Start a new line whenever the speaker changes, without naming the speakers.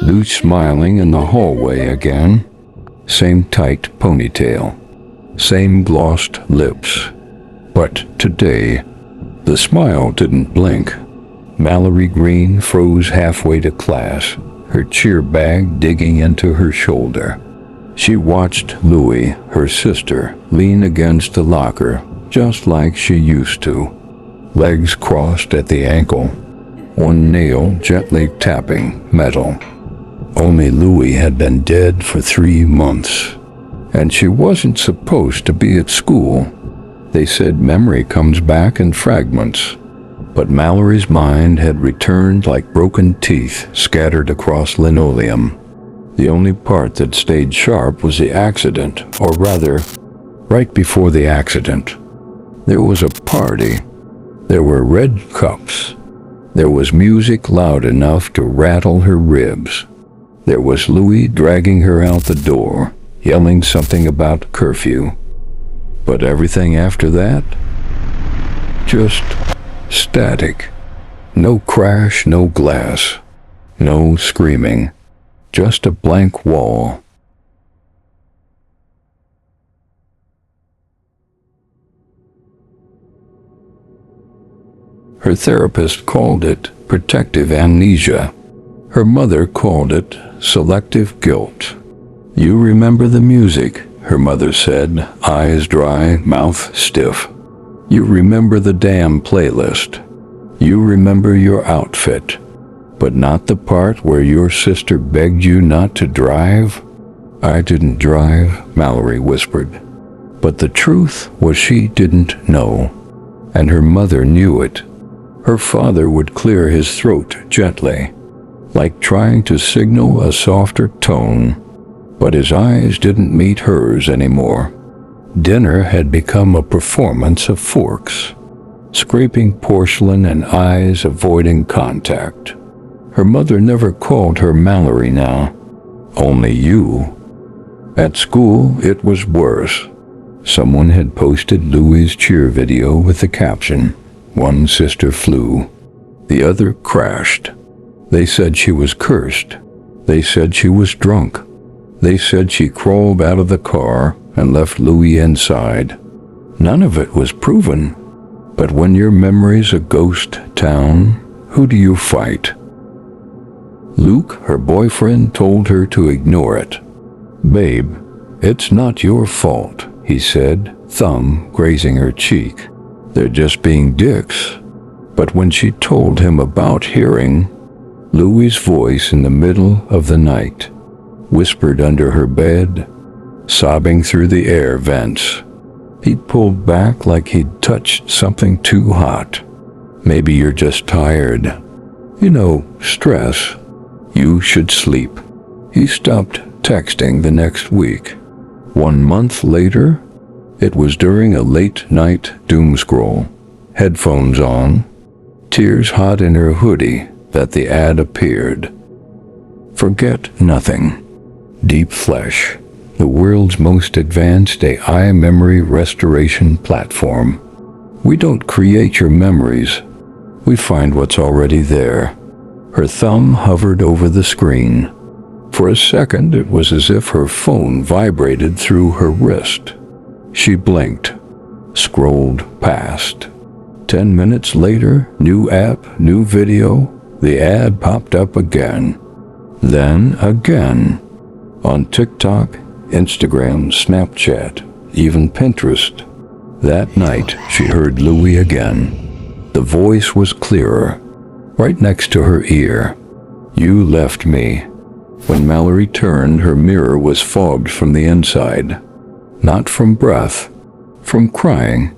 Lou smiling in the hallway again. Same tight ponytail. Same glossed lips. But today, the smile didn't blink. Mallory Green froze halfway to class, her cheer bag digging into her shoulder. She watched Louie, her sister, lean against the locker, just like she used to. Legs crossed at the ankle, one nail gently tapping metal. Only Louie had been dead for 3 months, and she wasn't supposed to be at school. They said memory comes back in fragments, but Mallory's mind had returned like broken teeth scattered across linoleum. The only part that stayed sharp was the accident, or rather, right before the accident. There was a party. There were red cups. There was music loud enough to rattle her ribs. There was Louie dragging her out the door, yelling something about curfew. But everything after that? Just static. No crash, no glass. No screaming. Just a blank wall. Her therapist called it protective amnesia. Her mother called it selective guilt. You remember the music, her mother said, eyes dry, mouth stiff. You remember the damn playlist. You remember your outfit. But not the part where your sister begged you not to drive? I didn't drive, Mallory whispered. But the truth was she didn't know, and her mother knew it. Her father would clear his throat gently, like trying to signal a softer tone, but his eyes didn't meet hers anymore. Dinner had become a performance of forks, scraping porcelain and eyes avoiding contact. Her mother never called her Mallory now, only you. At school, it was worse. Someone had posted Louie's cheer video with the caption, "One sister flew, the other crashed." They said she was cursed. They said she was drunk. They said she crawled out of the car and left Louie inside. None of it was proven. But when your memory's a ghost town, who do you fight? Luke, her boyfriend, told her to ignore it. "Babe, it's not your fault," he said, thumb grazing her cheek. "They're just being dicks." But when she told him about hearing, Louie's voice in the middle of the night, whispered under her bed, sobbing through the air vents, he pulled back like he'd touched something too hot. "Maybe you're just tired. You know, stress. You should sleep." He stopped texting the next week. 1 month later, it was during a late-night doom scroll, headphones on, tears hot in her hoodie, that the ad appeared. Forget nothing. Deep Flesh, the world's most advanced AI memory restoration platform. We don't create your memories. We find what's already there. Her thumb hovered over the screen. For a second, it was as if her phone vibrated through her wrist. She blinked, scrolled past. 10 minutes later, new app, new video, the ad popped up again. Then again. On TikTok, Instagram, Snapchat, even Pinterest. That night, she heard Louie again. The voice was clearer, right next to her ear. "You left me." When Mallory turned, her mirror was fogged from the inside. Not from breath, from crying.